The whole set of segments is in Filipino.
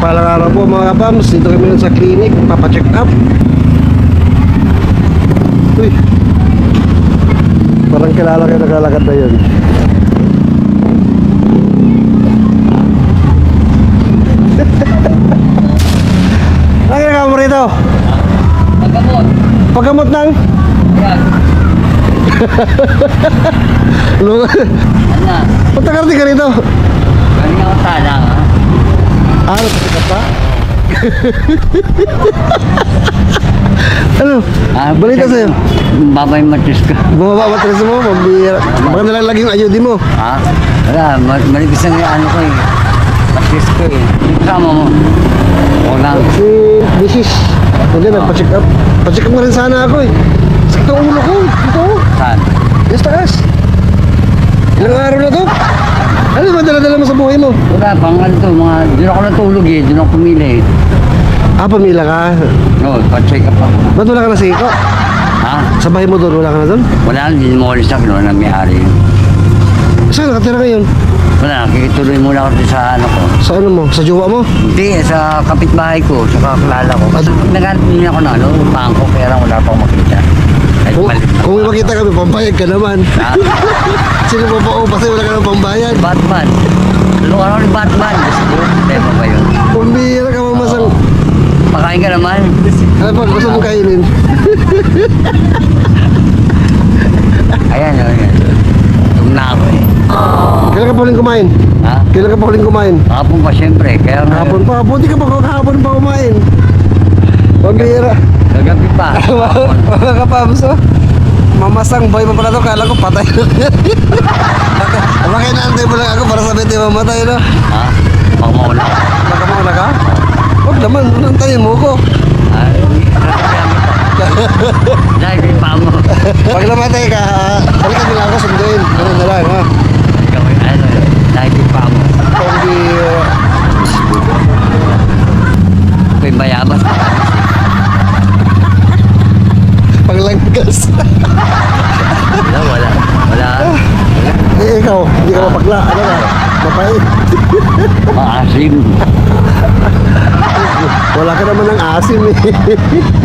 Mapagpalang araw po mga kabams. Dito kami sa clinic, papacheck up. Uy, parang kilala kayo naglalakad na yun. Ano ginagawa mo rito? Paggamot. Paggamot ng? Yan. Ano? Ano? Punta ka rin ka rito. Galing ako talang, ha? Ah, nagpapit pa? Ano? Balita sa'yo. Babay matis ka. Bumaba matres mo, mabira. Baka nalalagay yung ayudi mo. Ha? Wala, malipis na yung ano ko eh. Matis ko eh. Kasama mo. O lang. Si Mrs. Hindi, nagpa-check up. Pa-check up nga rin sana ako eh. Sakit ang ulo ko. Ito. Saan? Yes, taas. Ilang araw na to? Ano ba dala-dala mo sa buhay mo? Wala, pang ano to, mga, doon ako natulog eh. Doon ako pumili eh. Ah, pamila ka. Oo, pa-check up ako. Ba't wala ka na siko? Ha? Sa bahay mo doon, wala ka na doon? Wala, hindi mo ulit sa kinuha ng may-ari. Saan nakatira ngayon? Wala, kikituloy muna ako dito sa ano ko. Sa ano mo? Sa jowa mo? Hindi, sa kapitbahay ko, sa kakilala ko. Kasi naghanap din ako na ano, bangko, kaya lang wala pa akong makita. Kahit Kung, malit na. kung may makita kami, pambayad ka naman. Ha? Sino pa pa? Oh, kasi wala ka ng pambayad. Batman. Tulungan ako ni Batman. Gusto ko, tema ba yun? Pambira ka mamasang. Pakain ka naman. Ano pa, gusto mong kainin? Ayan, ayan. Tum na ako eh. Kailan ka pa uling kumain? Ha? Kailan ka pa uling kumain? Hapon pa siyempre. Kaya Hapon pa, buti ka pa kahapon pa kumain. Pambira. Kagabi pa. Hapon. Mga kapamso. Mamasang boy pa pala to, kala ko patay na. Bakit naantay mo lang ako para sabihin tayo mamatay, no? Ha? Baka mauna ako. Baka mauna ka? Huwag naman, nantayin mo ko. Ay, sasabihan kita. Dahil yung paa mo. Pag namatay ka, balikan mo lang ako, sunduin. Ganun na lang, ha? Gawin, ano, dahil yung paa mo. Pambira. Ito yung bayabas. Paglanggas. Wala, wala. Wala. Eh, ikaw, hindi ka mapakla. Ano ka? Mapait. Maasim. Wala ka naman ng asim, eh.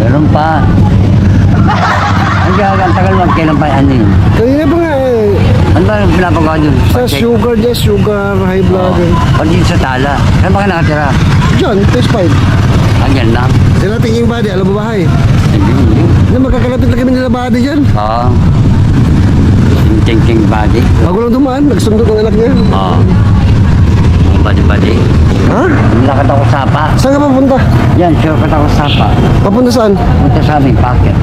Meron pa. Ang tagal mo, kailan pa yan eh. Kanina pa nga, eh. Ano ba yung pinapagawa dun? Sa sugar, yes, sugar, high blood. eh. Pag sa tala. Saan ba ka nakatira? Diyan, test 5. Hanggang lang. Sila tingin body, alam mo bahay. Hindi, hindi. Hindi, magkakalapit na kami nila body dyan. Oo. Yung ting-ting body. Bago lang dumaan, nagsundo ng anak niya. Oo. Yung body-body. Ha? Lakad ako sapa. Saan ka papunta? Yan, shortcut ako sapa. Papunta saan? Punta sa aming packet.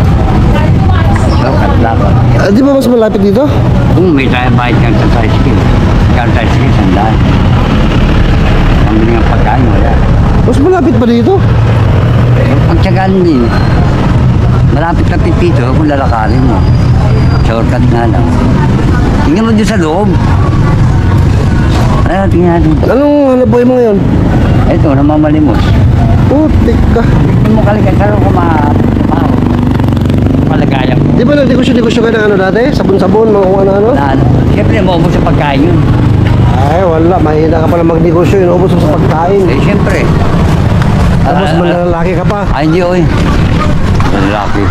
Shortcut lakad. Di ba mas malapit dito? Kung may tayo bayad kang sa tricycle. Kang tricycle, sandaan. Ang bilang pagkain, wala. Mas malapit pa dito? Yung pagtsagaan din. Malapit na pipito kung lalakarin mo. Shortcut nga lang. Tingnan mo dyan sa loob. Ano, tingnan natin. Anong hanap buhay mo ngayon? Ito, namamalimos. Putik ka. Hindi mo kalikan. Saan ko malagayan mo? Di ba nagdegosyo ka ng ano dati? Sabon-sabon, mga kung ano-ano? Wala, ano. Siyempre, maubos sa pagkain yun. Ay, wala. Mahina ka pala magnegosyo. Inubos mo sa pagkain. Eh, siyempre. Tapos manlalaki ka pa. Ay, hindi, oy. Lalaki.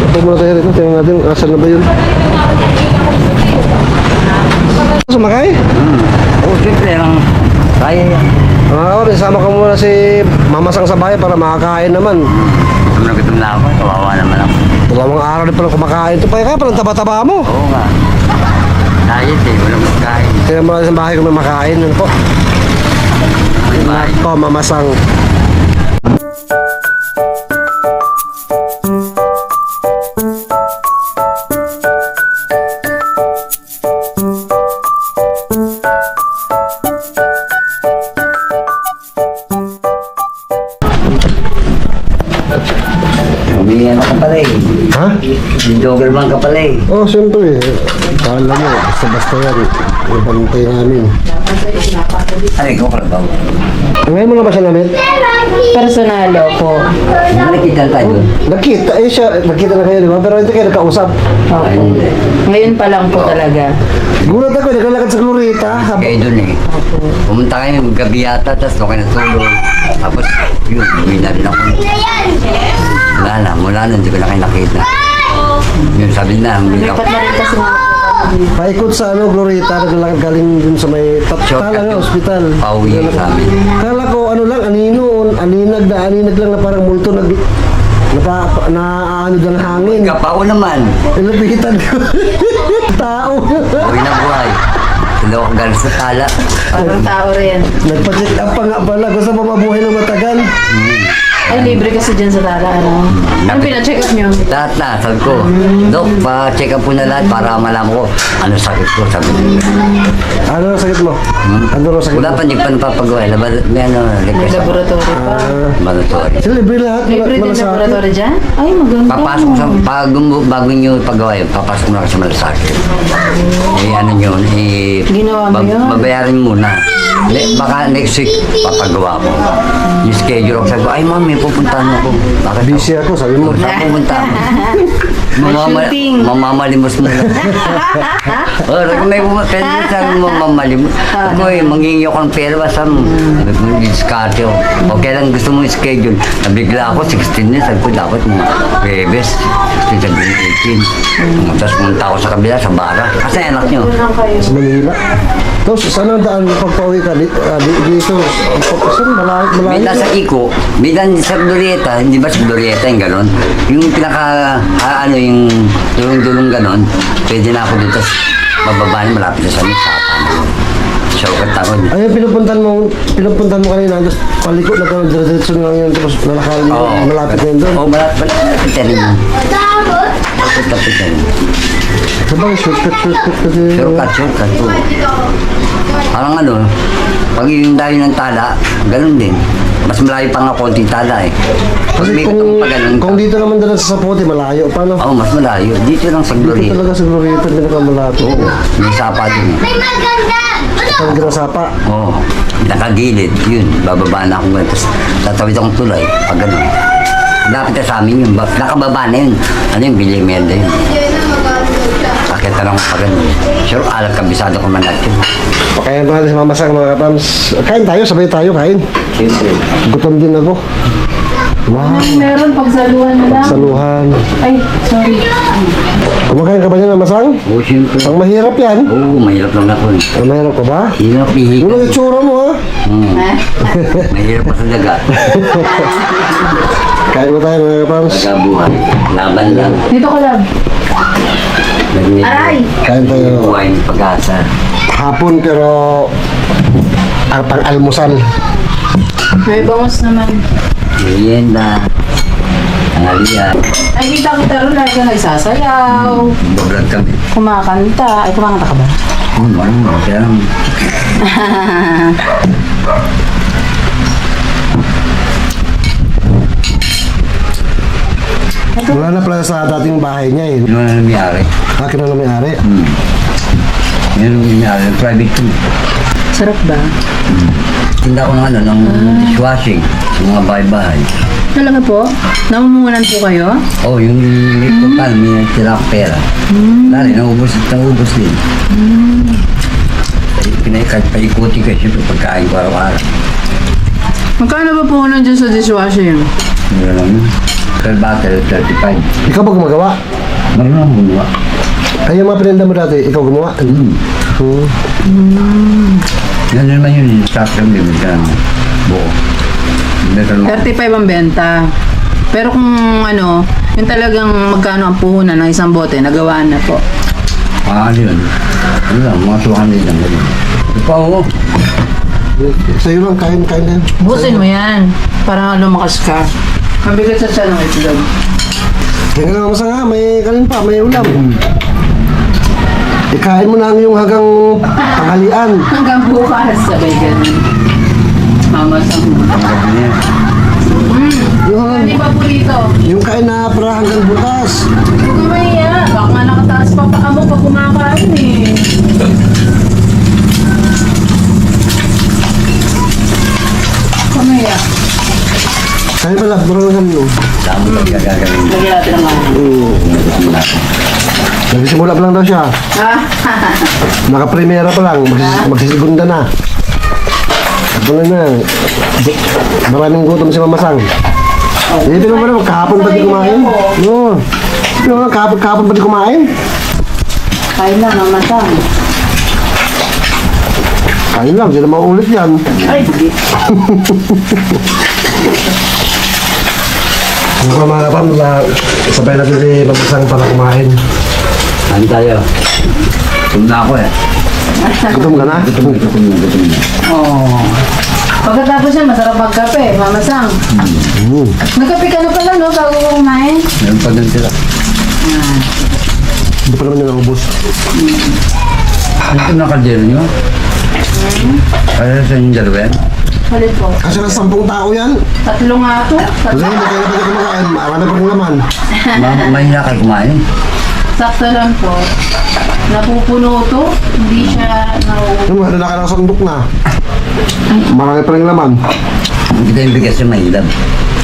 Ito muna tayo rito. Tingnan natin. Asan na ba yun? Sumakay? Oo, siyempre, lang. Kaya yan. Mga kawan, isama ka muna si Mamasang sa bahay para makakain naman. Gutom na ako. Kawawa naman ako. Dalawang araw din pala kumakain. Ito pa yung parang taba-taba mo. Oo nga. Diet eh. Walang magkain. Tingnan mo lang sa bahay kung may makain. Ano po? May bahay. Ito, Mamasang. May ano ka pala eh. Ha? Yung Doberman ka pala eh. Oh, siyempre. Kala mo, basta-basta yan. Ibantay namin. Ay, ikaw ka ba? Ngayon mo na ba siya namin? Personalo po. Nakikita tayo doon. Nakita, nakita na kayo, di ba? Pero hindi kayo nakausap. Ay, hindi. Ngayon pa lang po talaga. Gulat ako, naglalakad sa Glorieta. Kayo doon eh. Pumunta kayo gabi yata, tapos doon kayo natulog. Tapos, yun, uwi na rin ako. Mula na, hindi ko na kayo nakita. Yun, sabi na, uwi na ako. Lipat na rin kasi mga Paikot sa Glorieta, naglalakad galing dun sa may Kala nga, ospital. Pauwi sa amin. Kala ko, aninag lang na parang multo ano ng hangin. Kapao naman. Ilapitan ko. Tao. Uwi na buhay. Hindi ako galing sa tala. parang tao rin. Nagpa-check up pa nga pala. Gusto pa mabuhay ng matagal. Ay, libre kasi dyan sa Tala, ano? Ano pina-check up nyo? Lahat na, sabi ko, Dok, pa-check up po na lahat para malaman ko ano sakit ko, sabi ko. Ano ang sakit mo? Ano ang sakit Wala mo? pa, hindi pa napapagawa. May ano, May request ako. laboratory pa. Laboratory. Sila libre lahat. Libre din malasakit. laboratory dyan? Ay, maganda. Papasok sa, bago nyo pagawa yun, papasok na ako sa malasakit. Eh, ano yun, Ginawa mo yun? babayaran muna. Baka next week, papagawa ko. Yung schedule ako, sabi ko, ay ma'am, may pupuntahan ako. Bakit ako? Busy ako, sabi mo. Saan pupunta ako? shooting. Mamalimos mo lang. May pumunta, sabi mo mamalimos. Ako manghingi ako ng pera, basta diskarte ako. O kailan gusto mong schedule? Nabigla ako, 16 na, sabi ko dapat mga Bebes, 16, 17, 18. Tapos pumunta ako sa kabila, sa bara. Kasi anak nyo. Sa Manila. Tapos, saan ang daan pagpauwi ka? Dito. Saan? May Malayo. nasa Iko, may dan sa Glorieta, hindi ba sa Glorieta yung gano'n? Yung pinaka, yung dulong-dulong gano'n, pwede na ako dito, bababa na malapit na sa amin, Satan. Shortcut ako. Ayun, pinupuntan mo kanina. Tapos, paliko na ka, diretso nga yun. Tapos, nalakal mo. Malapit na yun doon. Oo, malapit na rin yun. Malapit na rin. Sabang, shortcut ka din. Shortcut po. Parang ano, pag yung dayo ng tala, ganun din. Mas malayo pa nga konti tala eh. Pag Kasi may katong pa ganun kung ka. dito naman dala sa Sapote, malayo. Paano? Oo, mas malayo. Dito lang sa Dito Glorieta. talaga sa Glorieta, pinakamalapit. Oo, may sapa din. Pag ginasapa. Oo, nakagilid. Yun, bababa na ako ngayon. Tapos tatawid akong tulay. Pag gano'n. Lapit na sa amin yun. Nakababa na yun. Ano yung Villameda yun. Bakit na lang pag gano'n. Sure, alam kabisado ko man natin. Kaya ba sa mamasang mga kapams? Kain tayo, sabay tayo, kain. Siyempre. Gutom din ako. Wow, Meron pagsaluhan na lang. saluhan. Ay, sorry. Kumakain ka ba niya ng masang? Oo, siyempre. Ang mahirap yan. Oo, mahirap lang ako eh. Ang mahirap ka ba? Hirap Yung ihiga. ang itsura mo ha. Mahirap pa sa daga. Kain mo tayo mga kapams. Nagabuhay. Laban lang. Dito ko lang. Aray! Kain tayo. Buhay ng pag-asa. Hapon pero pang-almusal. May bangus naman. Merienda. Tanghalian. Ay, kita ron lagi ka nagsasayaw. Bablog kami. Kumakanta. Ay, kumakanta ka ba? Ano, kaya lang. Wala na pala sa dating bahay niya eh. Ano na nangyari? Akin na may-ari. Meron nangyari. Private too. Sarap ba? Tinda ko ng ano, ng dishwashing. Sa mga bahay-bahay. Talaga po? Namumunan po kayo? Oh, yung total, may tira akong pera. Dali, naubos din. Paikuti ko, siyempre pagkain ko araw-araw. Magkano ba po nandiyan sa dishwashing? Meron lang yun. Per bottle, 35. Ikaw ba gumagawa? Meron lang gumawa. Ay, yung mga pinenda mo dati, ikaw gumawa? Yan naman yun, yung stock lang din. Buo. Meron lang. 35 ang benta. Pero kung ano, yung talagang magkano ang puhunan ng isang bote, nagawaan na po. Ano yun? Ano lang, mga 200 lang. Ito pa ako. Sa'yo lang, kain na. Busin mo yan. Para lumakas ka. Mabigat sa tiyan ng itlog. Tingnan nga masang ha, may kanin pa, may ulam. Ikain mo na ang yung hanggang tanghalian. Hanggang bukas, sabay ganun. Mamasang mo. Yung, Hindi pa po dito. yung kain na para hanggang bukas. Huwag ka mahiya. Baka nga nakataas pa paa mo pag kumakain eh. Kamaya. Kaya pala, marunong kami yun. Damo talaga gagawin. Lagyan natin ang mga. Nagsimula pa lang daw siya. Naka-primera pa lang, magsisigunda na. Ito na. Maraming gutom si Mamasang. Eh, pero pala, kahapon pa di kumain. No. No, kahapon pa di kumain. Kain lang, mamatang. Kain lang, sila maulit yan. Ay, hindi. Kung mga kapam, sabay natin si Mamasang para kumain. Ano tayo? Tumna ako eh. Gutom ka na? Gutom na. Oh. Pagkatapos yan, masarap magkape, Mamasang. Nagkape ka na pala, no? Bago ko kumain. Meron pa din sila. Hindi pa naman nila ubos. Ano ito nakadero nyo? Ano sa inyong dalawa yan? Halit po. Kasi na 10 tao yan. 3 nga ito. Kasi hindi kayo na pwede kumakain. Marami pa rin naman. Mahina kayo kumain. Sakto lang po. Napupuno to. Hindi siya nauubos. Yung mga lalaki ng sandok na. Marami pa rin naman. Hindi kayong bigas yung mahilab.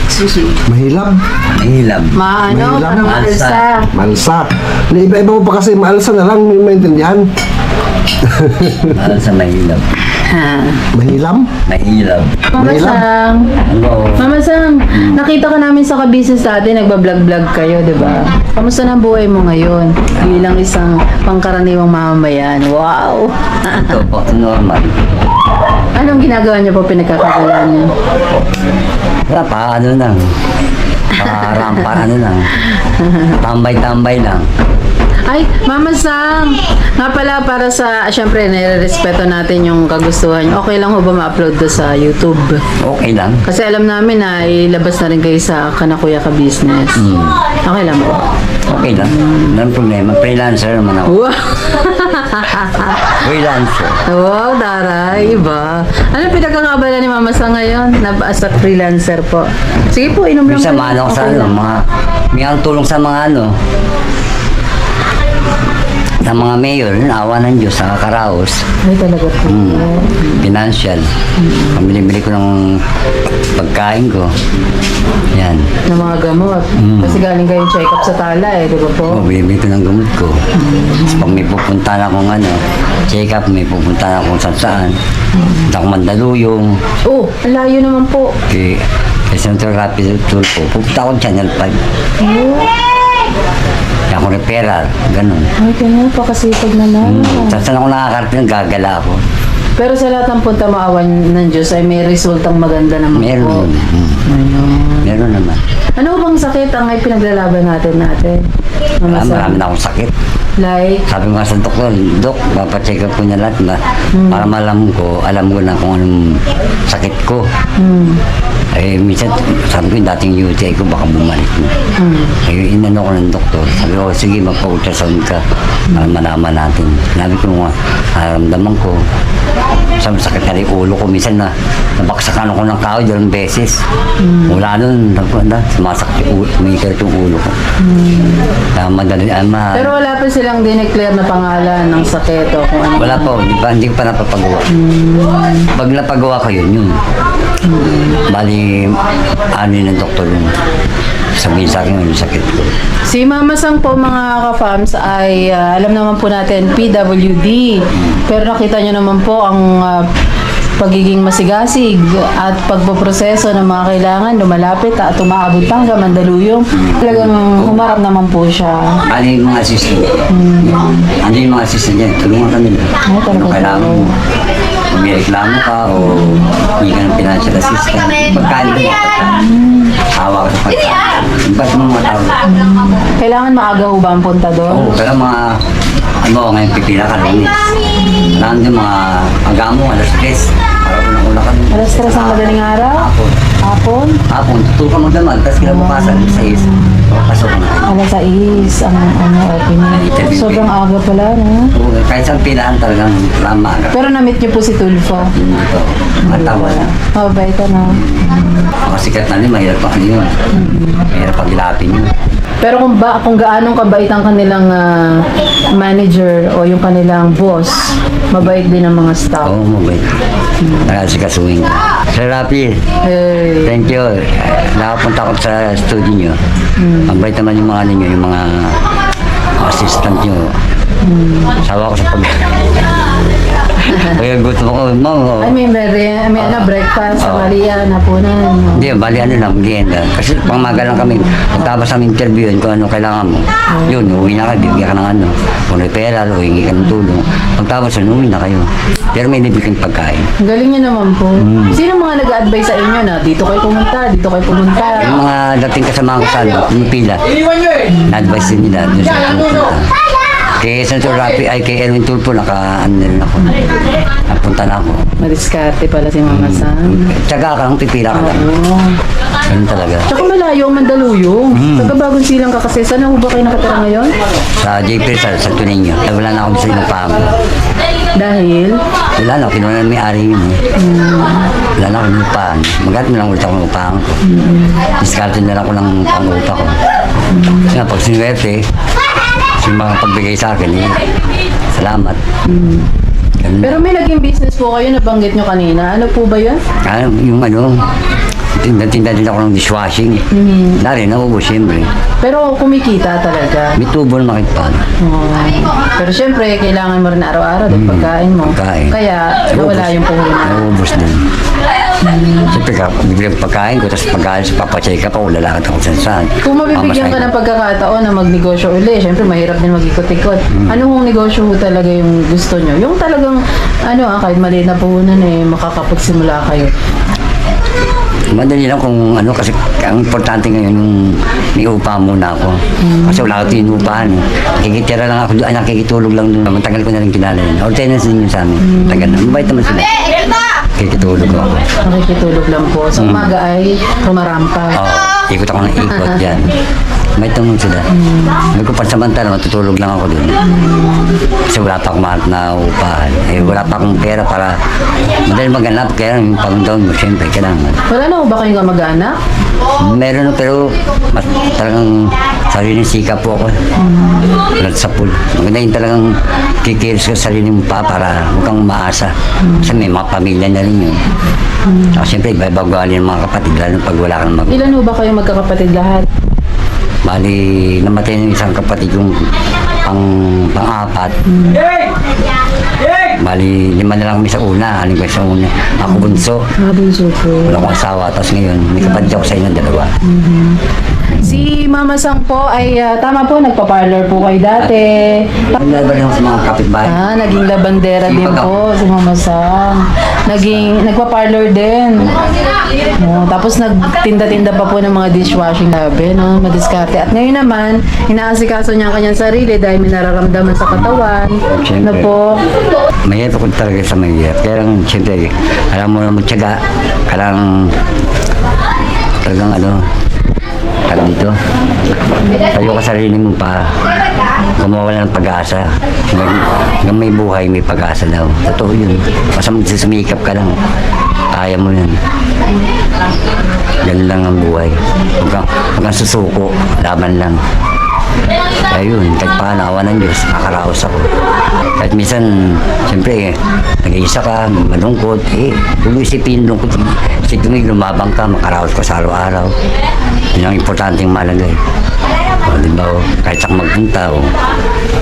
Susi. Mahilab. Ano, Mahilab. Mahilab. parang Alsa. alsa. Malsa. Iba-iba mo pa kasi maalsa na lang. May maintindihan. Mahal sa mahilab. Ha. Mahilam. Mahilab. Mamasang. Hello. Mamasang, nakita ka namin sa ka-business dati, nagbablog-vlog kayo, di ba? Kamusta na ang buhay mo ngayon? Bilang isang pangkaraniwang mamamayan. Wow! Ito po, normal. Anong ginagawa niyo po pinagkakagalan niyo? Wala pa, ano lang. Parampa, ano lang. Tambay-tambay lang. Ay, Mama Sang! Nga pala, para sa, syempre, nire-respeto natin yung kagustuhan niyo. Okay lang ho ba ma-upload to sa YouTube? Okay lang. Kasi alam namin na ilabas na rin kayo sa Kanakuya Ka Business. Okay lang po. Okay lang. Walang problema. Freelancer naman ako. Wow! Freelancer. Wow, taray, iba. Ano pinagkakabala ni Mama Sang ngayon? As a freelancer po. Sige po, inom lang. Minsan kayo. mahal ako sa Okay ano, lang. may ang tulong sa mga ano, sa mga mayor, awa ng Diyos, sa kakaraos, Ay, talaga po. financial. Pamili-bili ko ng pagkain ko. Yan. Ng mga gamot. Kasi galing kayong check-up sa tala eh, di ba po? Bibili ko ng gamot ko. Pag may pupunta na akong ano, check up, may pupunta na akong saan. Punta akong Mandaluyong, Oh, ang layo naman po. kay Central Rapid Tool po. Pupunta akong Channel 5. Oh, Kaya ako referral, ganun. ay, ganyan pa kasipag naman. Saan ako nakakarating, gagala ako. Pero sa lahat ng punta maawan ng Diyos ay may resultang maganda naman po. Meron. Ayun. Meron naman. Ano bang sakit ang ay pinaglalaban natin? Mama Sang? Marami na akong sakit. Like, Sabi ko nga sa doktor, Dok, papacheck up ko niya lahat ba? Para alam ko na kung anong sakit ko. Eh, minsan, sabi ko yung dating UTI ko, baka bumalik mo. Eh, inano ko ng doktor. Sabi ko, sige, magpa-ultrasound ka para malaman natin. Sabi ko nga, naramdaman ko. Sabi, sakit na rin ulo ko. Minsan nabaksakan ako ng kahoy 2 beses. Wala nun, sumasakit yung ulo, umikirat yung ulo ko. Kaya madali, pero wala pa silang dineclare na pangalan ng sakit o kung ano. wala po, hindi ko pa napapagawa. Pag napagawa ko yun. Bali, ano yun ng doktor yun. Sabihin sa akin yung sakit ko. Si Mama Sang po mga ka-fams ay alam naman po natin PWD. Pero nakita nyo naman po ang pagiging masigasig at pagpoproseso ng mga kailangan lumalapit at umaabot hanggang Mandaluyong. Talagang humarap naman po siya. Ano yung mga assistant? Ano yung mga assistant dyan? Tulungan ka nila. talaga Ano kailangan mo? Kung may reklamo ka o hindi ka ng financial assistant. Pagkain mo hawa ka sa pagkain. Yung pa sa mga tao. Kailangan maaga ho ba ang punta doon? Oo, pero mga ano, ngayon pipila ka rin. Kailangan din mga agamo, 3:00. Para ko nang ulakan. Alas 3 ang madaling araw? Hapon. Hapon? Hapon, tuto ka magdamag, tapos kinabukasan, 6. Pasok ka na. Alas 6 ang opening. Interview. Sobrang aga pala, no? Oo, kahit sa pilahan talagang lama. Pero na-meet niyo po si Tulfo. Dito, matawa na. Mabait na. Mga sikat na rin, mahirap pa yun. Mahirap pag ilapin yun. Pero kung gaanong kabait ang kanilang manager o yung kanilang boss, mabait din ang mga staff. Oo, mabait. Nakasikasuhin ka. Sir Rafi, Eh, thank you. Nakapunta ako sa studio nyo. Mabait naman yung mga ano nyo, yung mga assistant nyo. Sawa ko sa pag... Kaya gusto ko, ma'am. ay, may breakfast sa Maria na po na. Hindi, bali ano lang, merienda. Kasi pangmaga lang kami. Pagtapos ng interview yun, kung ano kailangan mo. Yun, uwi na kayo, bibigyan ka ng ano. Kung referral, o hingi ka ng tulong. Pagtapos yun, uwi na kayo. Pero may nabigyan pagkain. Ang galing niyo naman po. Sino mga nag-advise sa inyo na dito kayo pumunta, dito kayo pumunta? Yung mga dating kasama ko sa ano, pumipila, na-advise din nila doon sa pupunta. Kay Senator Rafi, ay kay Erwin Tulfo, naka-ano na rin ako. Napunta na ako. Madiskarte pala si Mama Sam. Tsaga ka lang, pipila ka lang. Oo. Ganun talaga. Tsaka malayo ang Mandaluyong. Taga Bagong Silang ka kasi. Saan ho ba kayo nakatira ngayon? Sa JP, sa Tuninyo. Wala na ako sa inupahan ko. Dahil, Wala na, kinuha na may-ari yun eh. Wala na ako inupahan. Magat mo lang ulit ako inupahan ko. Diskarte na lang ako ng pangupa ko. Kaya pag sinuwerte, yung mga pagbigay sa akin, eh, salamat. Ganun. pero may naging business po kayo, nabanggit nyo kanina. Ano po ba yun? Yung ano, tinda din ako ng dishwashing. Na rin, naubos siyempre. Pero kumikita talaga. May tubo na makit pa. Oo. Pero syempre, kailangan mo rin araw-araw ng pagkain mo. Pagkain. Kaya nawala yung puhunan. Naubos din. Siyempre, biglang pagkain ko, tapos pagkain sa papacheck ka pa, lalakad ako saan. Kung mabibigyan ka ng pagkakataon na magnegosyo uli, syempre mahirap din mag-ikot-ikot. Ano kung negosyo ho talaga yung gusto nyo? Yung talagang, kahit maliit na puhunan makakapagsimula kayo. Madali lang kung ano, kasi ang importante ngayon yung may upa muna ako. Kasi wala ko tinupahan eh. Nakikitira lang ako doon, nakikitulog lang doon. Matagal ko na rin kilala yun. Ordinance din yun sa amin. Tagal na. Mabait naman sila. Nakikitulog ako. Nakikitulog lang po. Sa umaga ay rumarampa. Oo, ikot ako ng ikot dyan. May naman sila. May ko pansamantala, matutulog lang ako doon. Kasi wala pa akong mahanap na upahan. Eh, wala pa akong pera para madali maghanap. Kaya yung pang-down mo, syempre, kailangan. Wala na ho ba kayong kamag-anak? Meron pero mas talagang sariling sikap po ako. Tulad sa pool. Maganda yung talagang kikiris ko sa sarili mo pa para huwag kang umaasa. Kasi may mga pamilya na rin yun. Siyempre, iba-ibagawa ng mga kapatid, lalo pag wala kang mag... Ilan ho ba kayong magkakapatid lahat? Bali, namatay ng isang kapatid yung pang-apat. Bali, 5 na lang kami sa una. Aling ko sa una. Ako bunso. Bunso po. Wala akong asawa. Tapos ngayon, may kapatid ako sa inyo, 2. Si Mama Sang po ay tama po, nagpa-parlor po kayo dati. Naglaban ako sa mga kapitbahay. Naging labandera din po si Mama Sang. Nagpa-parlor din. Tapos nagtinda-tinda pa po ng mga dishwashing labi, no? Madiskarte. At ngayon naman, inaasikaso niya ang kanyang sarili dahil may nararamdaman sa katawan. Siyempre. Na po, Mahirap ako talaga sa mahirap. Kaya lang, siyempre, alam mo na magtyaga. Kailangan talagang tag dito. Tayo ka sarili mo pa. Kumawala ng pag-asa. Hanggang may buhay, may pag-asa daw. Totoo yun. Basta magsisumikap ka lang. Kaya mo yan. Ganun lang ang buhay. Huwag kang susuko. Laban lang. Kaya yun, kahit paano, awa ng Diyos, nakakaraos ako. Kahit minsan, siyempre, nag-iisa ka, malungkot, tuloy isipin lungkot. Isipin mo, lumabang ka, makaraos ka sa araw-araw. Yun ang importanteng malagay. O, di ba, kahit saan magpunta,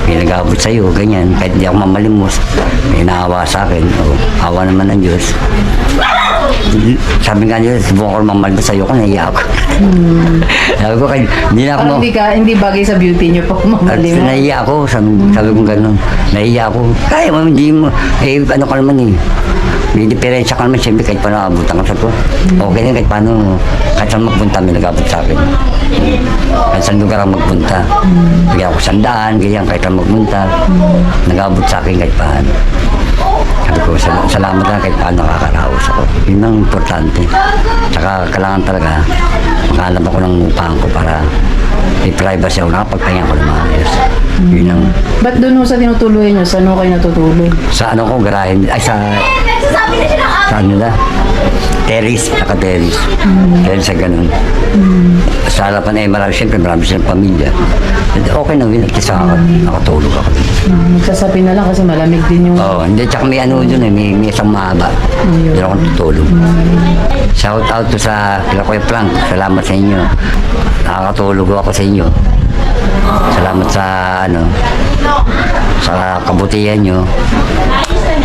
may nag-aabot sa'yo, ganyan. Kahit hindi ako mamalimos, may naawa sa akin. O, awa naman ng Diyos. Sabi nga nila, subukan ko mamalba sa'yo ko, naiya ako. Sabi ko, hindi na ako parang hindi bagay sa beauty niyo po, mamali mo. Naiya ako, sabi ko gano'n. Naiya ako. Kaya mo, hindi mo, ano ka naman eh. May diferensya ka naman, siyempre, kahit paano abutan ka sa to. Okay din, kahit paano, kahit saan magpunta, may nag-abot sa akin. Kahit saan lugar ang magpunta. Bigyan ako 100, ganyan, kahit saan magpunta. Nag-abot sa akin kahit paano. Sabi ko, salamat na kahit paano nakakaraos ako. Yun ang importante. Tsaka kailangan talaga, makahanap ako ng upahan ko para may privacy ako, nakapagpahinga ko ng mga ayos. Yun ang... Ba't doon ho sa tinutuloy niyo? Saan ho kayo natutulog? Sa ano ko, garahin, ay sa ano nila, terrace, naka-terrace. Dahil sa ganun. Sa harapan ay marami, siyempre marami silang pamilya. Okay na yun, kasi nakatulog ako. Nagsasabi na lang kasi malamig din yung... Oo, hindi, tsaka may ano dun eh, may isang mahaba. Doon ako tutulog. Shout out to sa kila Kuya Frank, salamat sa inyo. Nakakatulog ako sa inyo. Salamat sa ano, sa kabutihan nyo.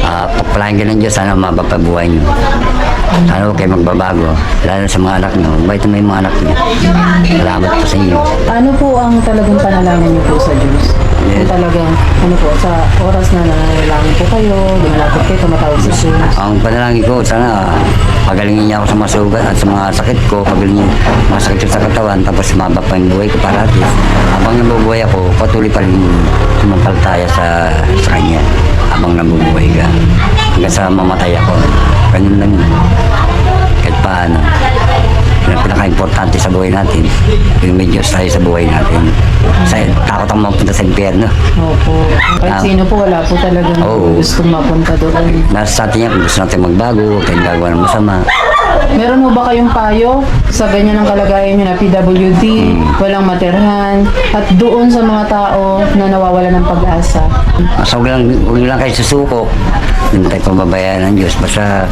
Pagpalain ka ng Diyos, sana mapapabuhay nyo. Sana huwag kayo magbabago, lalo sa mga anak nyo. Bait na yung mga anak nyo. Salamat po sa inyo. Ano po ang talagang panalangin niyo po sa Diyos? Kung talagang, ano po, sa oras na nananalangin po kayo, lumalapit kayo, tumatawag sa Diyos. Ang panalangin ko, sana pagalingin niya ako sa mga sugat at sa mga sakit ko, pagalingin mga sakit ko sa katawan, tapos mababa pa yung buhay ko para at least, habang nabubuhay ako, patuloy pa rin sumampalataya sa Kanya. Habang nabubuhay ka, hanggang sa mamatay ako. Ganun lang yun. Kahit paano. Yung pinaka-importante sa buhay natin, yung may Diyos tayo sa buhay natin. Takot ang mapunta sa impyerno. Opo. Kahit sino po, wala po talagang Oo. gustong mapunta doon. Nasa sa atin yan, kung gusto natin magbago, huwag tayong gagawa ng masama. Meron mo ba kayong payo sa ganyan ang kalagayan nyo na PWD, walang materhan, at doon sa mga tao na nawawala ng pag-asa? Basta huwag lang kayo susuko. Hindi tayo pababayaan ng Diyos. Basta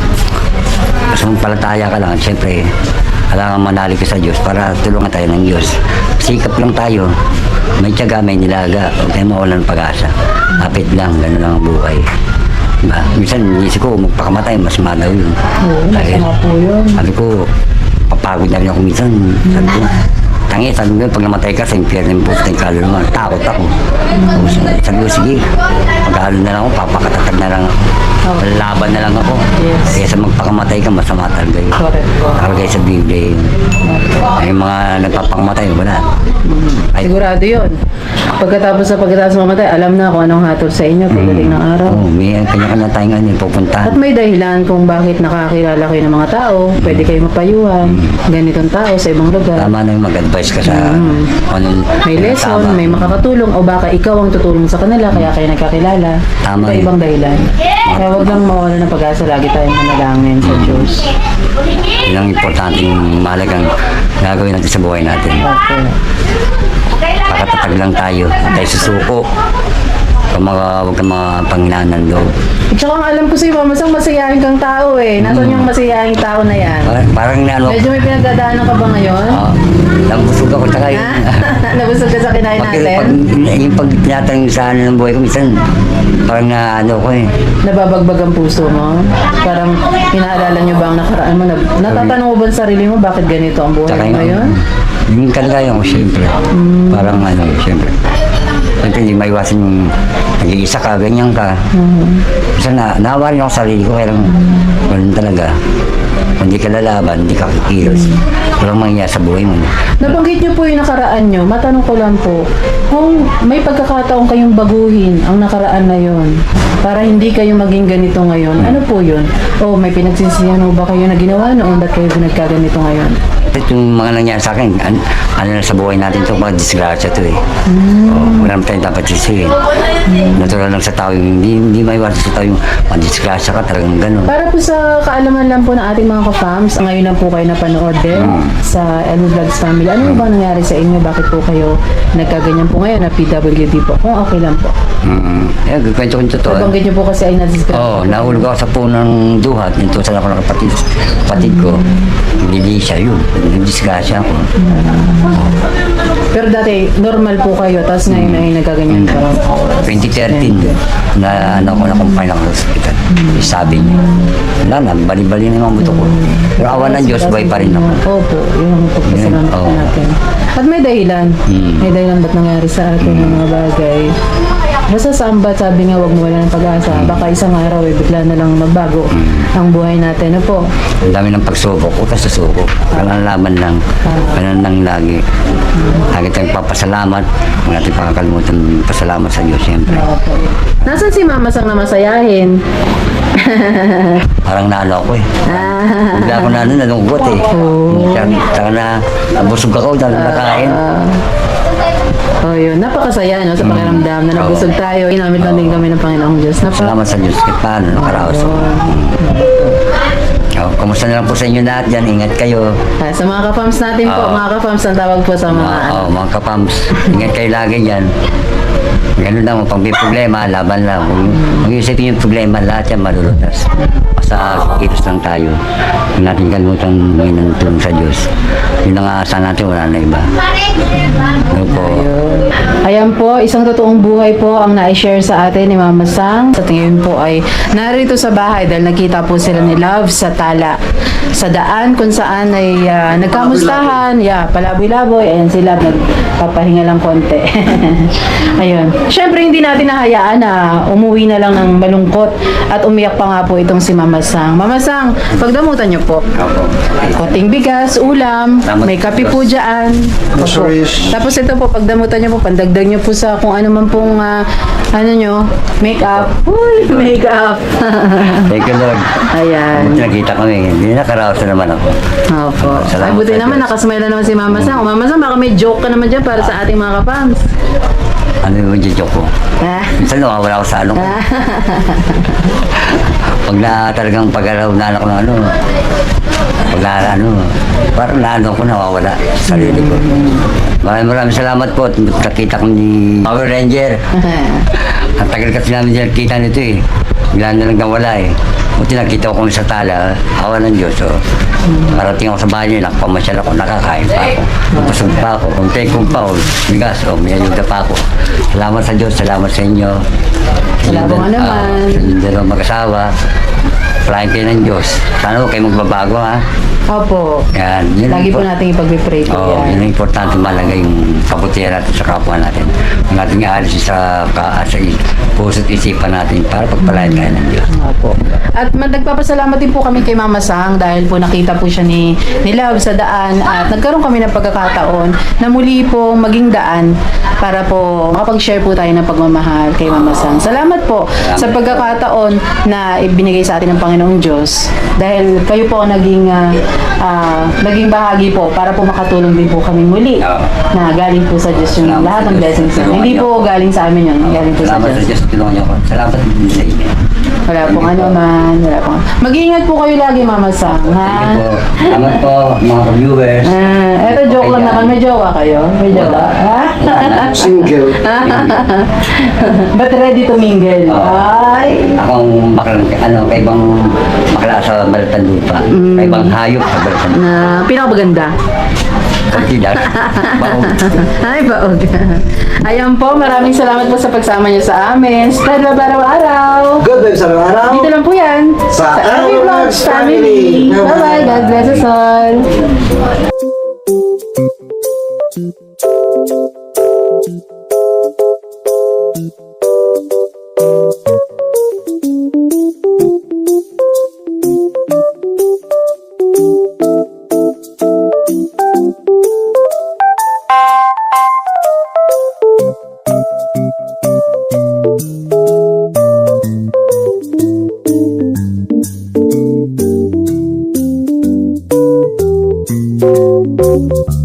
palataya ka lang. Siyempre, kailangan manali ka sa Diyos para tulungan tayo ng Diyos. Sikap lang tayo. May tiyaga, may nilaga. Huwag tayo mawalan ng pag-asa. Hapit lang, gano'n lang ang buhay. Diba? Minsan, inisip ko, magpakamatay, mas malaw yun. Oo, masama po yun. Sabi ko, papagod na rin ako minsan. Sabi ko, pag namatay ka sa impyerno, putang kaluluwa, takot ako. Sabi ko, sige, mag-aalala na lang ako, papakatatag na lang ako. Laban na lang ako. Yes. Kaysa magpakamatay ka, masama talaga yun. Correct po. Nakalagay sa Biblia yun. Yung mga nagpapakamatay, wala. Ay, Sigurado yun. Pagkatapos mamatay, alam na kung anong hatol sa inyo pagdating ng araw. may kanya-kanya tayong ano, pupuntahan. At may dahilan kung bakit nakakilala kayo ng mga tao, pwede kayo mapayuhan, ganitong tao sa ibang lugar. Tama na yung mag-advise ka sa anong May lesson, tama. may makakatulong, o baka ikaw ang tutulong sa kanila, kaya kayo nagkakilala. Tama Iba yun. ibang dahilan. Kaya huwag lang mawala ng pag-asa, lagi tayong manalangin sa Diyos. Yun ang importanteng mahalagang gagawin natin sa buhay natin. Okay. Pakatatag lang tayo. Huwag tayo susuko. Huwag kang mga panghinaan ng loob. At saka ang alam ko sa'yo, Mama, masayahin kang tao eh. Nasaan yung masayahing tao na yan? Parang ano, Medyo may pinagdadaanan ka ba ngayon? nabusog ako tsaka Ha? Nabusog ka sa kinain natin? yung pag tinatanong sa ano ng buhay ko, minsan parang na ano ko eh. Nababagbag ang puso mo? Parang inaalala nyo ba ang nakaraan mo? Natatanong mo ba sa sarili mo bakit ganito ang buhay Tsaka mo ngayon? yung kalagayan ko, siyempre. Parang ano, siyempre. Siyempre, hindi maiwasan yung nag-iisa ka, ganyan ka. Minsan naawa rin ako sa sarili ko, kaya lang, ganun talaga. Kung hindi ka lalaban, hindi ka kikilos. Walang mangyayari sa buhay mo. Nabanggit nyo po yung nakaraan nyo. Matanong ko lang po, kung may pagkakataon kayong baguhin ang nakaraan na yon para hindi kayo maging ganito ngayon, ano po yun? O may pinagsisihan mo ba kayo na ginawa noon? Ba't kayo nagkaganito ngayon? Yung mga nangyari sa akin, ano na sa buhay natin ito, mga disgrasya ito eh. Wala naman tayong dapat sisihin. Natural lang sa tao, hindi maiwasan sa tao yung mga disgrasya ka, talagang gano'n. Para po sa kaalaman lang po ng ating mga ka-fams, ngayon lang po kayo napanood din sa Elmo Vlogs Family. Ano ba nangyari sa inyo? Bakit po kayo nagkaganyan po ngayon na PWD po? Kung okay lang po. Kwento ko yung totoo. Nabanggit nyo po kasi ay nadisgrasya. Oo, nahulog ako sa punong duhat. Nintusan ako ng kapatid ko. Hindi siya yun. Disgrasya ako. Pero dati, normal po kayo, tapos ngayon ay nagkaganyan pa. 2013, na ano ko na kumpay ng hospital. Sabi niya, wala na, bali-bali na yung mga buto ko. Pero awan ng Diyos, buhay pa rin ako. Opo, yun ang pagpasalamat Oo. natin. At may dahilan. May dahilan ba't nangyari sa atin ng mga bagay. Basta sambat, sabi nga, huwag mo wala ng pag-asa. Baka isang araw, bigla na lang magbago ang buhay natin. Ano po? Ang dami ng pagsubok ko, tas susuko. Walang laban lang. Ganun lang lagi. Lagi tayong papasalamat. Huwag natin pakakalimutan pasalamat sa Diyos, siyempre. Opo. Nasaan si Mama Sang na masayahin? Parang nalo ako eh. Bigla ako nalungkot eh. Saka na, nabusog ako, dahil nakain. Oh, yun. Napakasaya, no? Sa pakiramdam na nabusog tayo. Ginamit lang din kami ng Panginoong Diyos. Salamat sa Diyos. Kahit paano, nakaraos ako. kumusta na lang po sa inyo lahat dyan. Ingat kayo. Sa mga ka-farms natin po, Oo. mga ka-farms ang tawag po sa mga Mga kapams. Ingat kayo lagi dyan. Ganun lang, pag may problema, laban lang. Kung isipin yung problema, lahat yan malulutas. Basta kilos lang tayo. Huwag natin kalimutan ng tulong sa Diyos. Yun ang aasahan natin, wala na iba. Ano po? Ayan po, isang totoong buhay po ang na-share sa atin ni Mama Sang. Sa tingin po ay narito sa bahay dahil nakita po sila ni Love sa tala. Sa daan kung saan ay nagkamustahan. Palaboy-laboy. Ayan sila, nagpapahinga lang konti. Ayun. Siyempre, hindi natin nahayaan na umuwi na lang ng malungkot at umiyak pa nga po itong si Mama Sang. Mama Sang, pagdamutan niyo po. Opo. Konting bigas, ulam, Salamat may kape po dyan. Opo. Groceries. Tapos ito po, pagdamutan niyo po, pandagdag niyo po sa kung ano man pong, ano nyo, make-up. Uy, make-up. Thank you, Lord. Ayan. Buti nakita kami. Hindi nakaraos na naman ako. Opo. Salamat Ay, buti sa naman, Diyos. nakasmile na naman si Mama Sang. O, Mama Sang, baka may joke ka naman dyan para sa ating mga kapams. Ano yung joke ko? Minsan nawawala ako sa ano ko. Pag na talagang pag-araw na anak ng ano, pag na ano, parang naano ko nawawala sa sarili ko. Maraming salamat po at nakita ko ni Power Ranger. Ang tagal kasi namin din nakita nito eh. Bigla na lang nawala eh. Buti nakita ko kung sa tala, awa ng Diyos. So, parating ako sa bahay niya, nakapamasyal ako, nakakain pa ako. Busog pa ako, kung tekong pa ako, bigas, may ayuda pa ako. Salamat sa Diyos, salamat sa inyo. Wala pong ano man. Sa inyong dalawang mag-asawa. Palain kayo ng Diyos. Sana huwag kayo magbabago ha. Opo. Yan. Yun Lagi po po natin ipag-pray po Oo, yun yan. ang importante malaga yung kabutihan natin sa kapwa natin. Huwag natin ialis sa puso't isipan natin para pagpalain tayo ng Diyos. Opo. At nagpapasalamat din po kami kay Mama Sang dahil po nakita po siya ni Love sa daan at nagkaroon kami ng pagkakataon na muli po maging daan para po makapag-share po tayo ng pagmamahal kay Mama Sang. Salamat po sa pagkakataon na ibinigay sa atin ng Panginoong Diyos dahil kayo po ang naging bahagi po para po makatulong din po kami muli na galing po sa Diyos yung Salamat lahat sa ng Diyos. blessings. Hindi po galing sa amin yun, galing po sa Salamat sa Diyos. Diyos, tulungan niyo ako. Salamat din sa inyo. Wala pong ano man, wala pong. Mag-iingat po kayo lagi, Mama Sang, Thank ha? you po. Salamat po, mga viewers. Eto joke lang naman, may jowa kayo? May jowa? Ha? Single. But ready to mingle? Ay! Akong kaibang bakla sa Balatan Lupa. Kaibang hayop sa Balatan Lupa. Na pinakamaganda. Kunti lang. Baog. Ay, baog. Ayan po, maraming salamat po sa pagsama niyo sa amin. Spread love araw-araw. Good vibes araw-araw. Dito lang po yan. Sa Ami Vlogs Family. Bye-bye. God bless us all. Thank you.